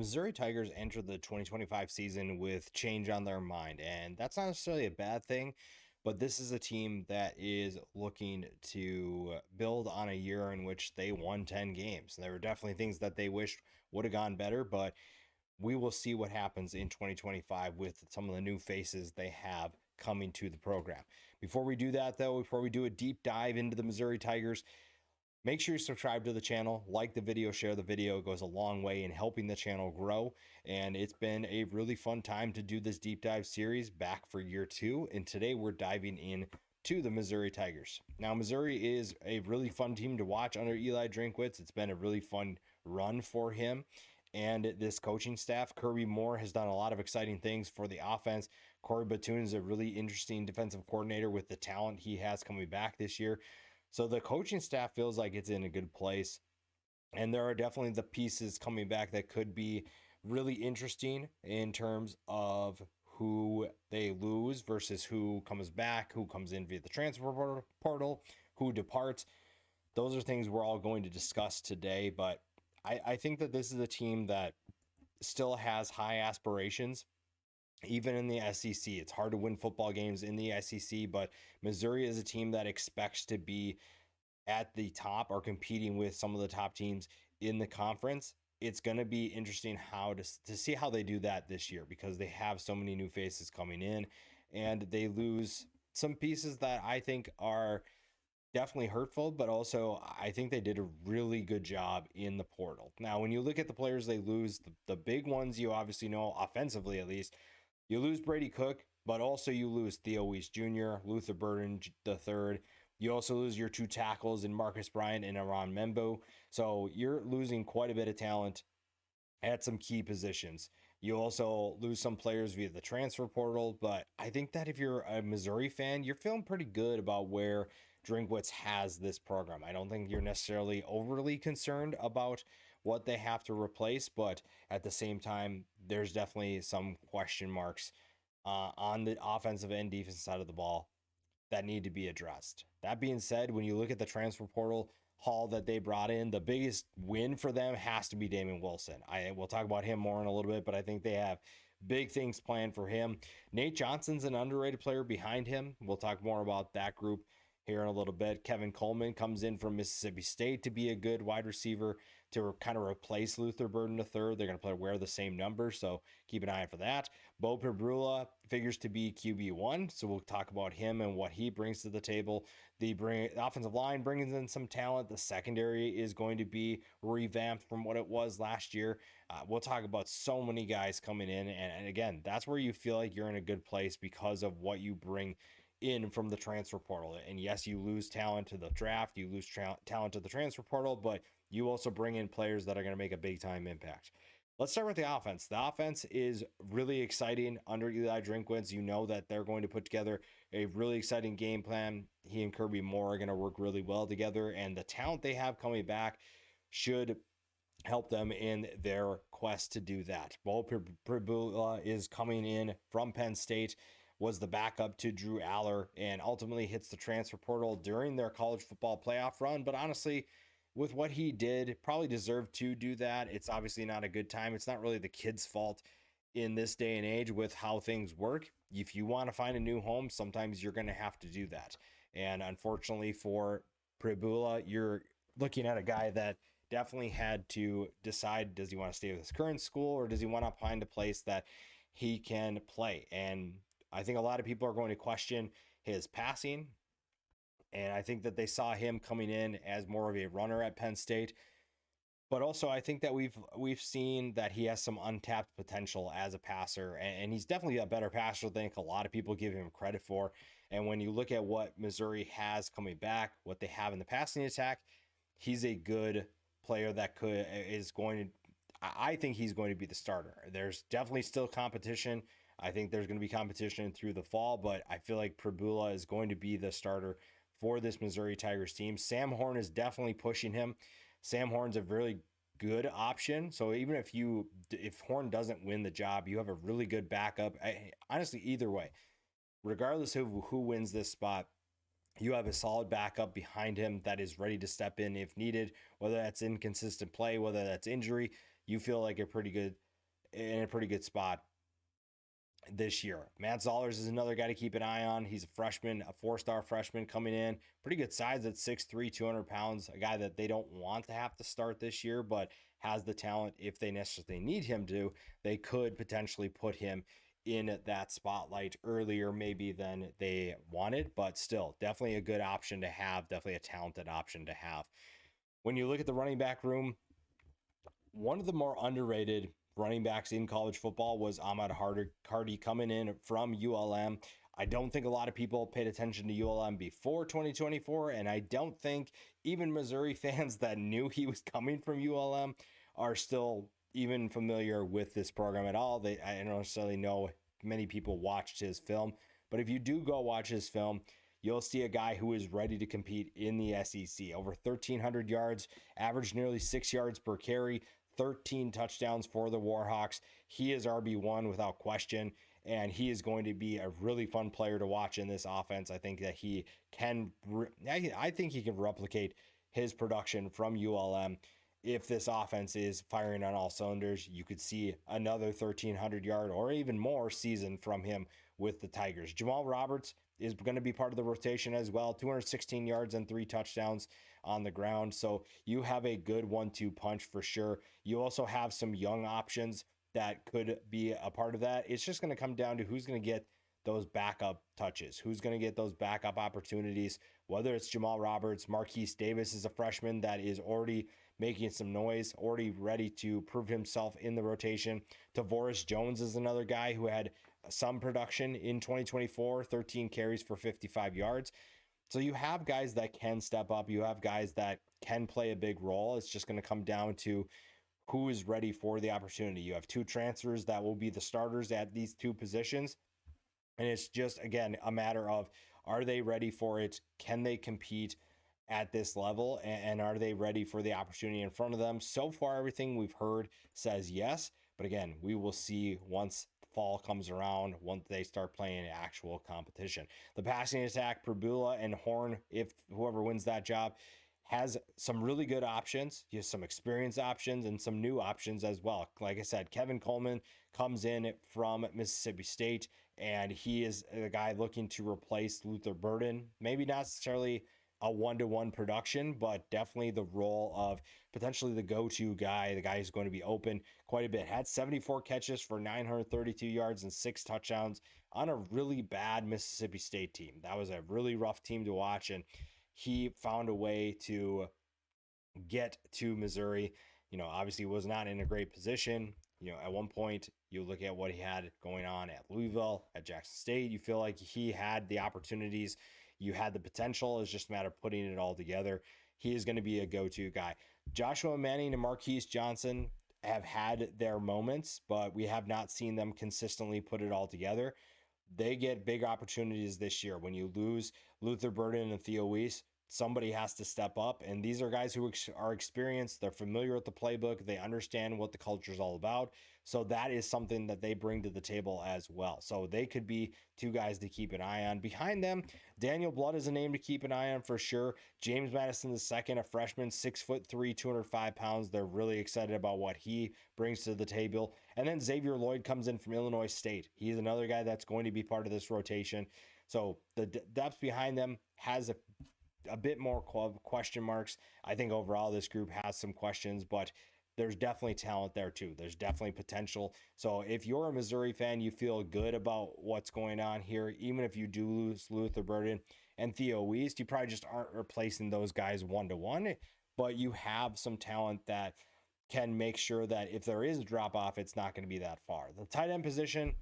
Missouri Tigers entered the 2025 season with change on their mind, and that's not necessarily a bad thing. But this is a team that is looking to build on a year in which they won 10 games. There were definitely things that they wished would have gone better, but we will see what happens in 2025 with some of the new faces they have coming to the program. Before we do that, though, before we do a deep dive into the Missouri Tigers, make sure you subscribe to the channel, like the video, share the video. It goes a long way in helping the channel grow. And it's been a really fun time to do this deep dive series back for year 2. And today we're diving in to the Missouri Tigers. Now, Missouri is a really fun team to watch under Eli Drinkwitz. It's been a really fun run for him and this coaching staff. Kirby Moore has done a lot of exciting things for the offense. Corey Batoon is a really interesting defensive coordinator with the talent he has coming back this year. So the coaching staff feels like it's in a good place. And there are definitely the pieces coming back that could be really interesting in terms of who they lose versus who comes back, who comes in via the transfer portal, who departs. Those are things we're all going to discuss today. But I think that this is a team that still has high aspirations even in the SEC. It's hard to win football games in the SEC, but Missouri is a team that expects to be at the top or competing with some of the top teams in the conference. It's going to be interesting how to see how they do that this year because they have so many new faces coming in and they lose some pieces that I think are definitely hurtful, but also I think they did a really good job in the portal. Now, when you look at the players they lose, the big ones you obviously know offensively at least, you lose Brady Cook, but also you lose Theo Weiss Jr., Luther Burden III. You also lose your 2 tackles in Marcus Bryant and Aron Membo. So you're losing quite a bit of talent at some key positions. You also lose some players via the transfer portal, but I think that if you're a Missouri fan, you're feeling pretty good about where Drinkwitz has this program. I don't think you're necessarily overly concerned about what they have to replace, but at the same time, there's definitely some question marks on the offensive and defensive side of the ball that need to be addressed. That being said, when you look at the transfer portal haul that they brought in, the biggest win for them has to be Damon Wilson. We'll talk about him more in a little bit, but I think they have big things planned for him. Nate Johnson's an underrated player behind him. We'll talk more about that group here in a little bit. Kevin Coleman comes in from Mississippi State to be a good wide receiver to kind of replace Luther Burden III. They're going to wear the same number, so keep an eye out for that. Beau Pribula figures to be QB1, so we'll talk about him and what he brings to the table. The offensive line brings in some talent. The secondary is going to be revamped from what it was last year. We'll talk about so many guys coming in, and again, that's where you feel like you're in a good place because of what you bring in from the transfer portal. And yes, you lose talent to the draft, you lose talent to the transfer portal, but you also bring in players that are going to make a big time impact. Let's start with the offense. The offense is really exciting under Eli Drinkwitz. You know that they're going to put together a really exciting game plan. He and Kirby Moore are going to work really well together, and the talent they have coming back should help them in their quest to do that. Beau Pribula is coming in from Penn State, was the backup to Drew Aller, and ultimately hits the transfer portal during their college football playoff run. But honestly, with what he did, probably deserved to do that. It's obviously not a good time. It's not really the kid's fault in this day and age with how things work. If you want to find a new home, sometimes you're going to have to do that. And unfortunately for Pribula, you're looking at a guy that definitely had to decide, does he want to stay with his current school or does he want to find a place that he can play? And I think a lot of people are going to question his passing. And I think that they saw him coming in as more of a runner at Penn State. But also, I think that we've seen that he has some untapped potential as a passer, and he's definitely a better passer than I think a lot of people give him credit for. And when you look at what Missouri has coming back, what they have in the passing attack, he's a good player that I think he's going to be the starter. There's definitely still competition. I think there's going to be competition through the fall, but I feel like Pribula is going to be the starter for this Missouri Tigers team. Sam Horn is definitely pushing him. Sam Horn's a really good option. So even if Horn doesn't win the job, you have a really good backup. Honestly, either way, regardless of who wins this spot, you have a solid backup behind him that is ready to step in if needed, whether that's inconsistent play, whether that's injury. You feel like a pretty good in a pretty good spot this year. Matt Zollers is another guy to keep an eye on. He's a freshman, a 4-star freshman coming in. Pretty good size at 6'3", 200 pounds. A guy that they don't want to have to start this year, but has the talent. If they necessarily need him to, they could potentially put him in that spotlight earlier maybe than they wanted, but still definitely a good option to have, definitely a talented option to have. When you look at the running back room, one of the more underrated running backs in college football was Ahmad Hardy coming in from ULM. I don't think a lot of people paid attention to ULM before 2024, and I don't think even Missouri fans that knew he was coming from ULM are still even familiar with this program at all. I don't necessarily know many people watched his film, but if you do go watch his film, you'll see a guy who is ready to compete in the SEC. Over 1,300 yards, averaged nearly 6 yards per carry, 13 touchdowns for the Warhawks. He is RB1 without question, and he is going to be a really fun player to watch in this offense. I think that he can, I think he can replicate his production from ULM. If this offense is firing on all cylinders, you could see another 1,300 yard or even more season from him with the Tigers. Jamal Roberts is going to be part of the rotation as well. 216 yards and 3 touchdowns on the ground. So you have a good 1-2 punch for sure. You also have some young options that could be a part of that. It's just going to come down to who's going to get those backup touches, who's going to get those backup opportunities, whether it's Jamal Roberts. Marquise Davis is a freshman that is already making some noise, already ready to prove himself in the rotation. Tavoris Jones is another guy who had some production in 2024, 13 carries for 55 yards. So you have guys that can step up. You have guys that can play a big role. It's just going to come down to who is ready for the opportunity. You have 2 transfers that will be the starters at these 2 positions. And it's just, again, a matter of, are they ready for it? Can they compete at this level? And are they ready for the opportunity in front of them? So far, everything we've heard says yes. But again, we will see once fall comes around, once they start playing actual competition. The passing attack, Pribula and Horn, if whoever wins that job, has some really good options. He has some experience options and some new options as well. Like I said, Kevin Coleman comes in from Mississippi State, and he is a guy looking to replace Luther Burden. Maybe not necessarily a one-to-one production, but definitely the role of potentially the go-to guy, the guy who's going to be open quite a bit. Had 74 catches for 932 yards and 6 touchdowns on a really bad Mississippi State team. That was a really rough team to watch, and he found a way to get to Missouri. Obviously was not in a great position. At one point, you look at what he had going on at Louisville, at Jackson State, you feel like he had the opportunities, you had the potential. It's just a matter of putting it all together. He is going to be a go-to guy. Joshua Manning and Marquise Johnson have had their moments, but we have not seen them consistently put it all together. They get big opportunities this year. When you lose Luther Burden and Theo Weiss, somebody has to step up. And these are guys who are experienced. They're familiar with the playbook. They understand what the culture is all about. So that is something that they bring to the table as well. So they could be 2 guys to keep an eye on. Behind them, Daniel Blood is a name to keep an eye on for sure. James Madison II, a freshman, 6'3", 205 pounds. They're really excited about what he brings to the table. And then Xavier Lloyd comes in from Illinois State. He's another guy that's going to be part of this rotation. So the depth behind them has a bit more question marks. I think overall this group has some questions, but there's definitely talent there too. There's definitely potential. So if you're a Missouri fan, you feel good about what's going on here. Even if you do lose Luther Burden and Theo Weiss, you probably just aren't replacing those guys one-to-one, but you have some talent that can make sure that if there is a drop off, it's not going to be that far. The tight end position,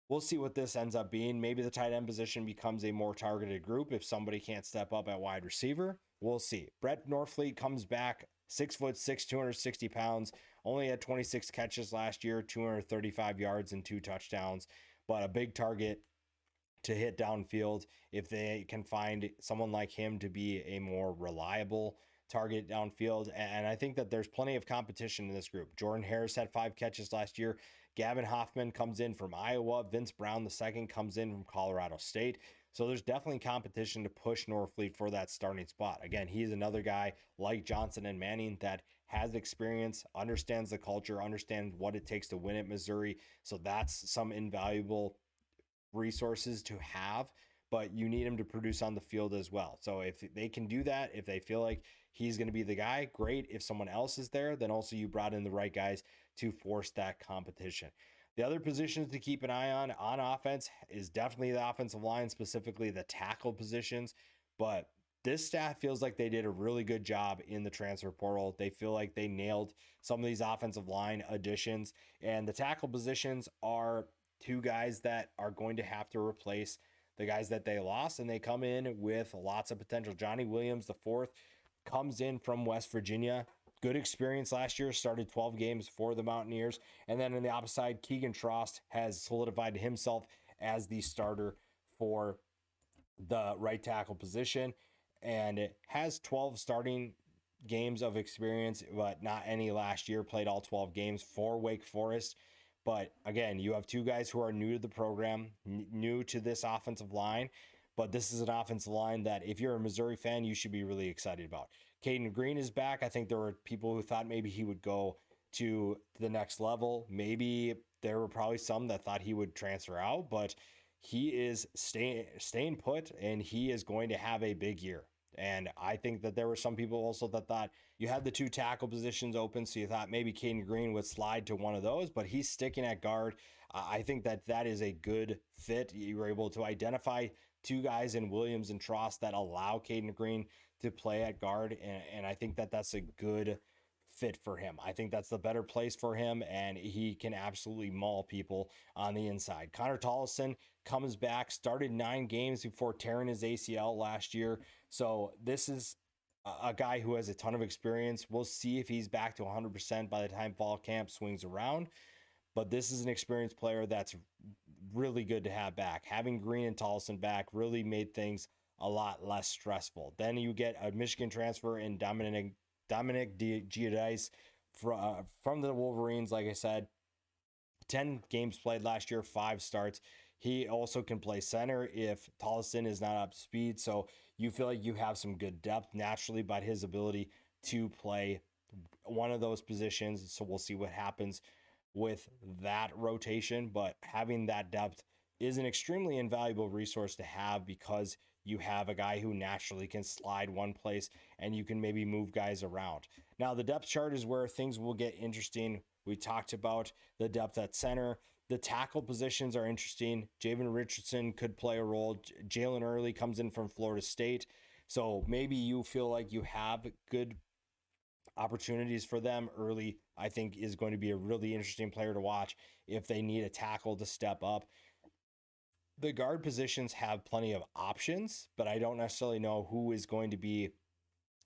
we'll see what this ends up being. Maybe the tight end position becomes a more targeted group if somebody can't step up at wide receiver. We'll see. Brett Norfleet comes back, 6'6", 260 pounds, only had 26 catches last year, 235 yards and 2 touchdowns, but a big target to hit downfield. If they can find someone like him to be a more reliable target downfield. And I think that there's plenty of competition in this group. Jordan Harris had 5 catches last year. Gavin Hoffman comes in from Iowa. Vince Brown II comes in from Colorado State. So there's definitely competition to push Norfleet for that starting spot. Again, he's another guy like Johnson and Manning that has experience, understands the culture, understands what it takes to win at Missouri. So that's some invaluable resources to have, but you need him to produce on the field as well. So if they can do that, if they feel like he's going to be the guy, great. If someone else is there, then also you brought in the right guys to force that competition. The other positions to keep an eye on offense is definitely the offensive line, specifically the tackle positions. But this staff feels like they did a really good job in the transfer portal. They feel like they nailed some of these offensive line additions, and the tackle positions are two guys that are going to have to replace the guys that they lost, and they come in with lots of potential. Johnny Williams, the fourth, comes in from West Virginia. Good experience last year, started 12 games for the Mountaineers. And then on the opposite side, Keegan Trost has solidified himself as the starter for the right tackle position and has 12 starting games of experience, but not any last year, played all 12 games for Wake Forest. But again, you have two guys who are new to the program, new to this offensive line. But this is an offensive line that if you're a Missouri fan, you should be really excited about. Caden Green is back. I think there were people who thought maybe he would go to the next level. Maybe there were probably some that thought he would transfer out, but he is staying put, and he is going to have a big year. And I think that there were some people also that thought you had the two tackle positions open, so you thought maybe Caden Green would slide to one of those, but he's sticking at guard. I think that that is a good fit. You were able to identify two guys in Williams and Trost that allow Caden Green to play at guard, and I think that that's a good fit for him. I think that's the better place for him, and he can absolutely maul people on the inside. Connor Tollison comes back, started 9 games before tearing his ACL last year. So this is a guy who has a ton of experience. We'll see if he's back to 100% by the time fall camp swings around. But this is an experienced player that's really good to have back. Having Green and Tollison back really made things a lot less stressful. Then you get a Michigan transfer in Dominic Giudice from the Wolverines. Like I said, 10 games played last year, 5 starts. He also can play center if Tollison is not up to speed. So you feel like you have some good depth naturally by his ability to play one of those positions. So we'll see what happens with that rotation. But having that depth is an extremely invaluable resource to have, because you have a guy who naturally can slide one place and you can maybe move guys around. Now, the depth chart is where things will get interesting. We talked about the depth at center. The tackle positions are interesting. Javen Richardson could play a role. Jalen Early comes in from Florida State. So maybe you feel like you have good opportunities for them. Early, I think, is going to be a really interesting player to watch if they need a tackle to step up. The guard positions have plenty of options, but I don't necessarily know who is going to be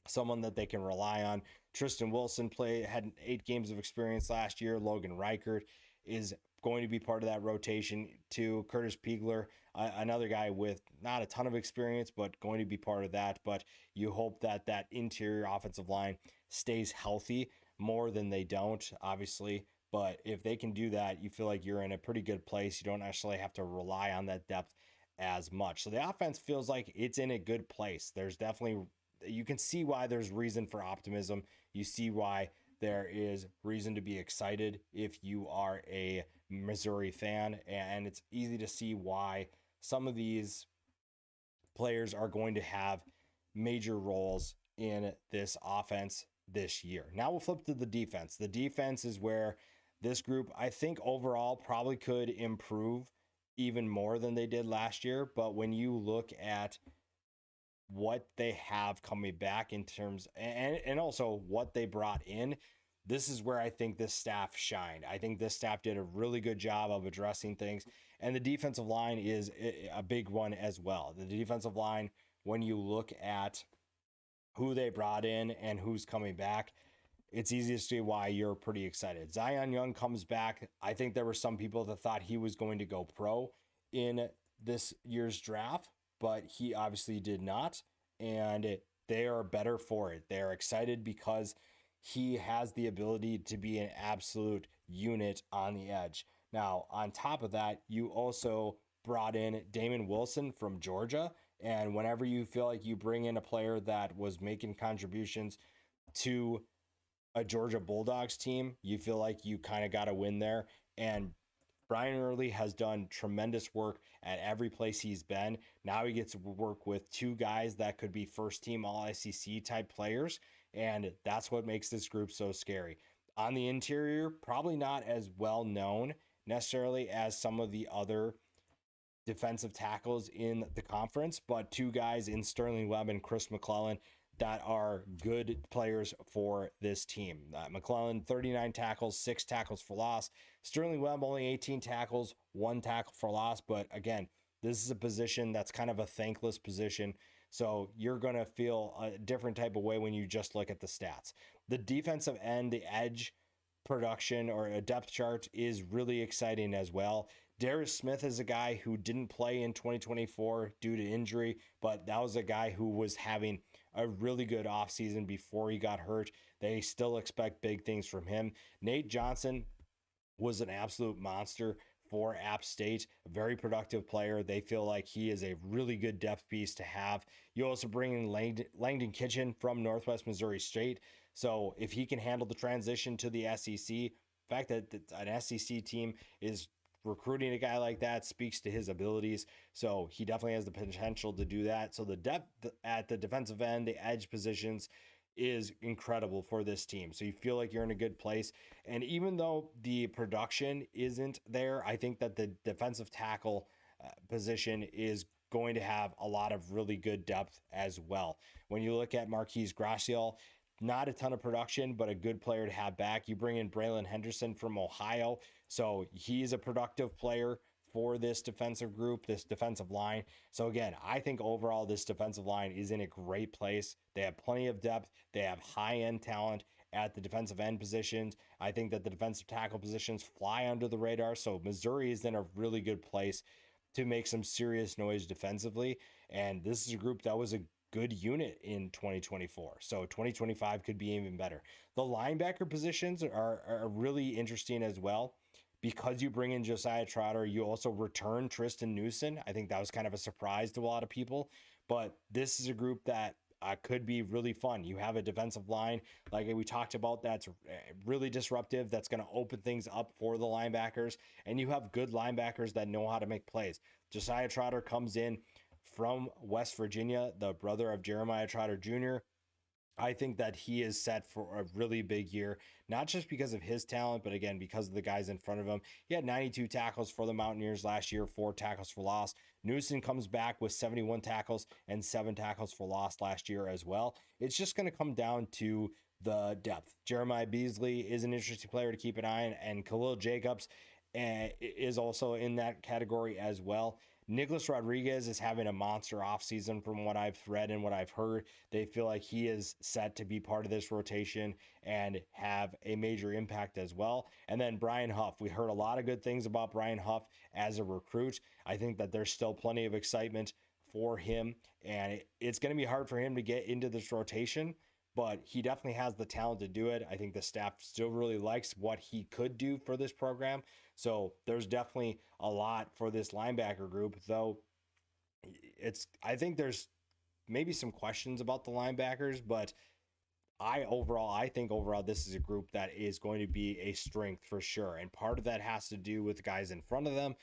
someone that they can rely on. Tristan Wilson had 8 games of experience last year. Logan Reichert is going to be part of that rotation too. Curtis Piegler, another guy with not a ton of experience, but going to be part of that. But you hope that that interior offensive line stays healthy more than they don't, obviously. But if they can do that, you feel like you're in a pretty good place. You don't necessarily have to rely on that depth as much. So the offense feels like it's in a good place. There's definitely, you can see why there's reason for optimism. You see why there is reason to be excited if you are a Missouri fan. And it's easy to see why some of these players are going to have major roles in this offense this year. Now we'll flip to the defense. The defense is where this group, I think, overall probably could improve even more than they did last year. But when you look at what they have coming back in terms, and also what they brought in, this is where I think this staff shined. I think this staff did a really good job of addressing things. And the defensive line is a big one as well. The defensive line, when you look at who they brought in and who's coming back, it's easy to see why you're pretty excited. Zion Young comes back. I think there were some people that thought he was going to go pro in this year's draft, but he obviously did not. And they are better for it. They're excited because he has the ability to be an absolute unit on the edge. Now, on top of that, you also brought in Damon Wilson from Georgia. And whenever you feel like you bring in a player that was making contributions to a Georgia Bulldogs team, you feel like you kind of got to win there. And Brian Early has done tremendous work at every place he's been. Now he gets to work with two guys that could be first team All SEC type players. And that's what makes this group so scary. On the interior, probably not as well known necessarily as some of the other defensive tackles in the conference, but two guys in Sterling Webb and Chris McClellan that are good players for this team. McClellan, 39 tackles, 6 tackles for loss. Sterling Webb, only 18 tackles, 1 tackle for loss. But again, this is a position that's kind of a thankless position. So you're going to feel a different type of way when you just look at the stats. The defensive end, the edge production or a depth chart is really exciting as well. Darius Smith is a guy who didn't play in 2024 due to injury, but that was a guy who was having a really good offseason before he got hurt. They still expect big things from him. Nate Johnson was an absolute monster for App State, a very productive player. They feel like he is a really good depth piece to have. You also bring in Langdon Kitchen from Northwest Missouri State. So if he can handle the transition to the SEC, the fact that an SEC team is recruiting a guy like that speaks to his abilities. So he definitely has the potential to do that. So the depth at the defensive end, the edge positions is incredible for this team. So you feel like you're in a good place. And even though the production isn't there, I think that the defensive tackle position is going to have a lot of really good depth as well. When you look at Marquise Gracial, not a ton of production, but a good player to have back. You bring in Braylon Henderson from Ohio. So he's a productive player for this defensive group, this defensive line. So again, I think overall this defensive line is in a great place. They have plenty of depth. They have high-end talent at the defensive end positions. I think that the defensive tackle positions fly under the radar. So Missouri is in a really good place to make some serious noise defensively. And this is a group that was a good unit in 2024. So 2025 could be even better. The linebacker positions are really interesting as well. Because you bring in Josiah Trotter, you also return Tristan Newson. I think that was kind of a surprise to a lot of people. But this is a group that could be really fun. You have a defensive line, like we talked about, that's really disruptive, that's going to open things up for the linebackers. And you have good linebackers that know how to make plays. Josiah Trotter comes in from West Virginia, the brother of Jeremiah Trotter Jr. I think that he is set for a really big year, not just because of his talent, but again, because of the guys in front of him. He had 92 tackles for the Mountaineers last year, 4 tackles for loss. Newson comes back with 71 tackles and 7 tackles for loss last year as well. It's just going to come down to the depth. Jeremiah Beasley is an interesting player to keep an eye on, and Khalil Jacobs is also in that category as well. Nicholas Rodriguez is having a monster offseason from what I've read and what I've heard. They feel like he is set to be part of this rotation and have a major impact as well. And then Brian Huff. We heard a lot of good things about Brian Huff as a recruit. I think that there's still plenty of excitement for him, and it's going to be hard for him to get into this rotation, but he definitely has the talent to do it. I think the staff still really likes what he could do for this program. So there's definitely a lot for this linebacker group, though I think there's maybe some questions about the linebackers, but I think overall this is a group that is going to be a strength for sure. And part of that has to do with the guys in front of them,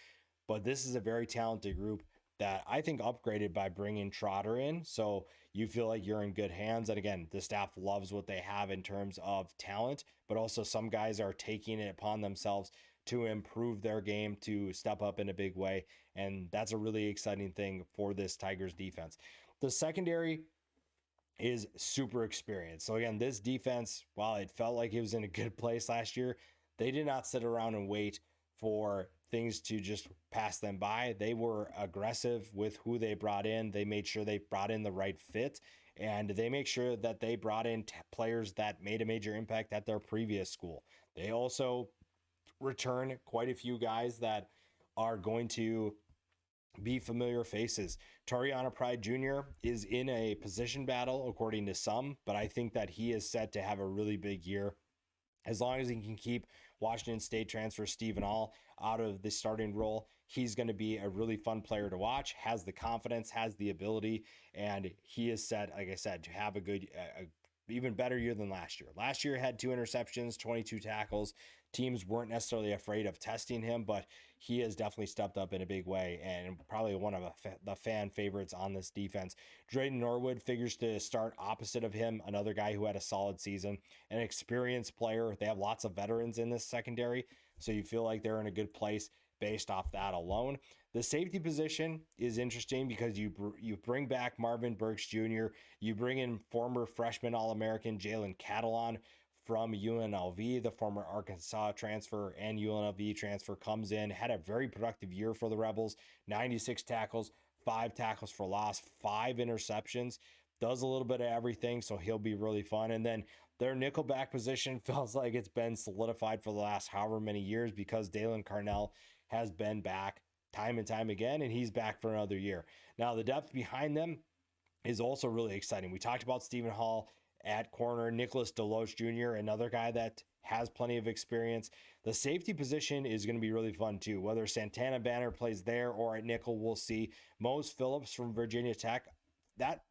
but this is a very talented group that I think upgraded by bringing Trotter in. So you feel like you're in good hands. And again, the staff loves what they have in terms of talent, but also some guys are taking it upon themselves to improve their game, to step up in a big way. And that's a really exciting thing for this Tigers defense. The secondary is super experienced. So again, this defense, while it felt like it was in a good place last year, they did not sit around and wait for things to just pass them by. They were aggressive with who they brought in. They made sure they brought in the right fit, and they make sure that they brought in players that made a major impact at their previous school. They also return quite a few guys that are going to be familiar faces. Tariana Pride Jr. is in a position battle, according to some, but I think that he is set to have a really big year. As long as he can keep Washington State transfer Stephen All out of the starting role, he's going to be a really fun player to watch, has the confidence, has the ability, and he is set, like I said, to have a even better year than last year. Last year had 2 interceptions, 22 tackles. Teams weren't necessarily afraid of testing him, but he has definitely stepped up in a big way and probably one of the fan favorites on this defense. Drayden Norwood figures to start opposite of him, another guy who had a solid season, an experienced player. They have lots of veterans in this secondary, so you feel like they're in a good place based off that alone. The safety position is interesting because you bring back Marvin Burks Jr., you bring in former freshman All-American Jalen Catalon from UNLV, the former Arkansas transfer and UNLV transfer comes in, had a very productive year for the Rebels, 96 tackles, 5 tackles for loss, 5 interceptions, does a little bit of everything, so he'll be really fun. And then their nickelback position feels like it's been solidified for the last however many years because Dalen Carnell has been back time and time again, and he's back for another year. Now, the depth behind them is also really exciting. We talked about Stephen Hall at corner, Nicholas Deloach Jr., another guy that has plenty of experience. The safety position is going to be really fun too. Whether Santana Banner plays there or at nickel, we'll see. Mose Phillips from Virginia Tech, that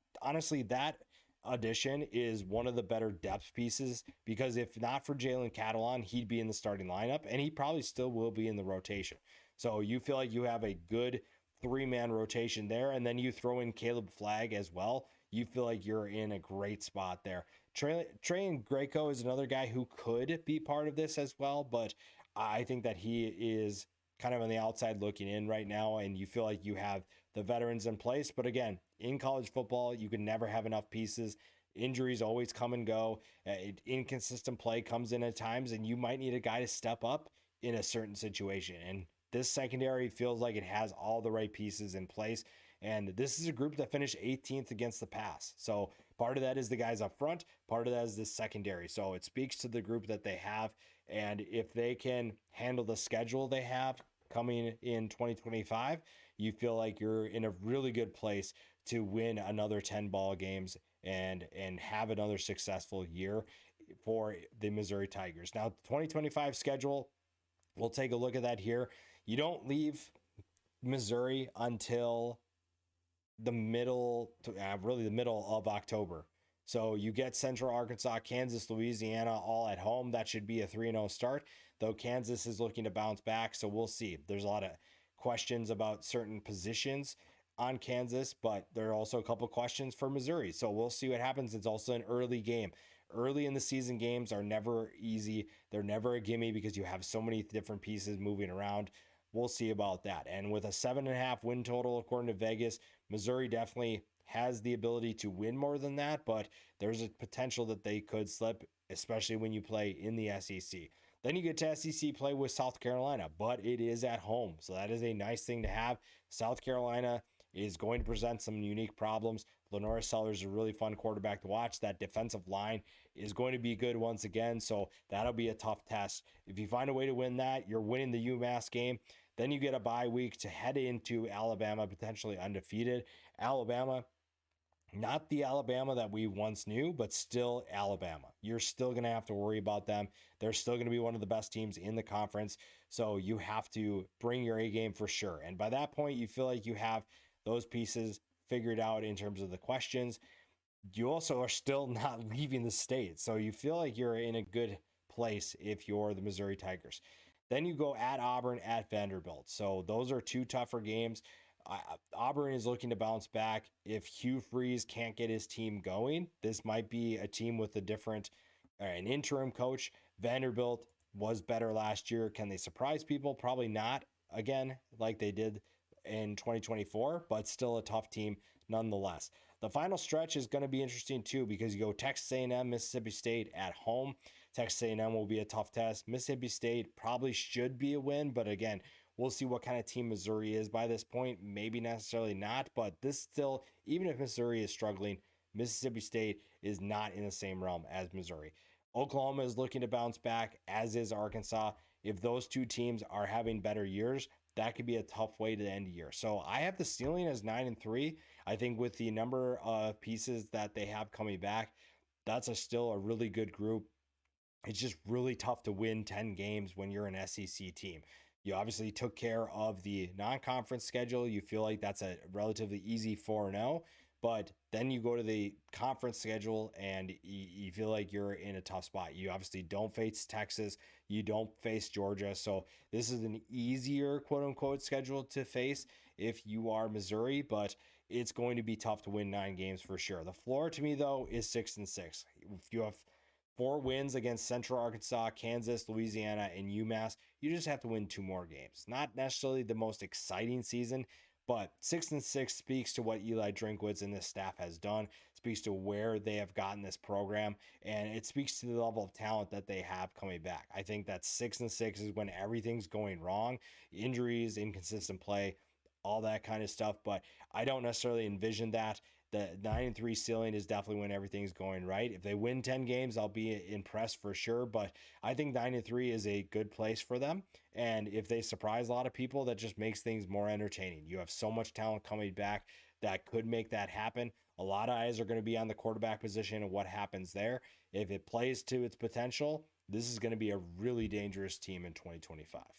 addition is one of the better depth pieces because if not for Jalen Catalon, he'd be in the starting lineup and he probably still will be in the rotation. So you feel like you have a good 3-man rotation there, and then you throw in Caleb Flagg as well. You feel like you're in a great spot there. Trayan Greco is another guy who could be part of this as well, but I think that he is kind of on the outside looking in right now, and you feel like you have the veterans in place. But again, in college football, you can never have enough pieces. Injuries always come and go. Inconsistent play comes in at times, and you might need a guy to step up in a certain situation. And this secondary feels like it has all the right pieces in place. And this is a group that finished 18th against the pass. So part of that is the guys up front. Part of that is the secondary. So it speaks to the group that they have. And if they can handle the schedule they have coming in 2025, you feel like you're in a really good place to win another 10 ball games and have another successful year for the Missouri Tigers. Now, the 2025 schedule, we'll take a look at that here. You don't leave Missouri until the middle of October. So you get Central Arkansas, Kansas, Louisiana all at home. That should be a 3-0 start, though Kansas is looking to bounce back. So we'll see. There's a lot of questions about certain positions on Kansas, but there are also a couple questions for Missouri. So we'll see what happens. It's also an early game. Early in the season games are never easy. They're never a gimme because you have so many different pieces moving around. We'll see about that. And with a 7.5 win total, according to Vegas, Missouri definitely has the ability to win more than that, but there's a potential that they could slip, especially when you play in the SEC. Then you get to SEC play with South Carolina, but it is at home. So that is a nice thing to have. South Carolina is going to present some unique problems. Lenora Sellers is a really fun quarterback to watch. That defensive line is going to be good once again, so that'll be a tough test. If you find a way to win that, you're winning the UMass game. Then you get a bye week to head into Alabama, potentially undefeated. Alabama, not the Alabama that we once knew, but still Alabama. You're still going to have to worry about them. They're still going to be one of the best teams in the conference. So you have to bring your A game for sure. And by that point, you feel like you have those pieces figured out in terms of the questions. You also are still not leaving the state. So you feel like you're in a good place if you're the Missouri Tigers. Then you go at Auburn, at Vanderbilt. So those are 2 tougher games. Auburn is looking to bounce back. If Hugh Freeze can't get his team going, this might be a team with an interim coach. Vanderbilt was better last year. Can they surprise people? Probably not again, like they did in 2024, but still a tough team nonetheless. The final stretch is going to be interesting too because you go Texas A&M, Mississippi State at home. Texas A&M will be a tough test. Mississippi State probably should be a win, but again, we'll see what kind of team Missouri is by this point. Maybe necessarily not, but this still, even if Missouri is struggling, Mississippi State is not in the same realm as Missouri. Oklahoma is looking to bounce back, as is Arkansas. If those 2 teams are having better years, that could be a tough way to end the year. So I have the ceiling as 9-3. I think with the number of pieces that they have coming back, that's still a really good group. It's just really tough to win 10 games when you're an SEC team. You obviously took care of the non-conference schedule. You feel like that's a relatively easy 4-0, But then you go to the conference schedule and you feel like you're in a tough spot. You obviously don't face Texas, you don't face Georgia. So this is an easier quote unquote schedule to face if you are Missouri, but it's going to be tough to win 9 games for sure. The floor to me though is 6-6. If you have 4 wins against Central Arkansas, Kansas, Louisiana, and UMass, you just have to win 2 more games. Not necessarily the most exciting season, but 6-6 speaks to what Eli Drinkwitz and this staff has done, speaks to where they have gotten this program, and it speaks to the level of talent that they have coming back. I think that 6-6 is when everything's going wrong, injuries, inconsistent play, all that kind of stuff. But I don't necessarily envision that. The 9-3 ceiling is definitely when everything's going right. If they win 10 games, I'll be impressed for sure. But I think 9-3 is a good place for them. And if they surprise a lot of people, that just makes things more entertaining. You have so much talent coming back that could make that happen. A lot of eyes are going to be on the quarterback position and what happens there. If it plays to its potential, this is going to be a really dangerous team in 2025.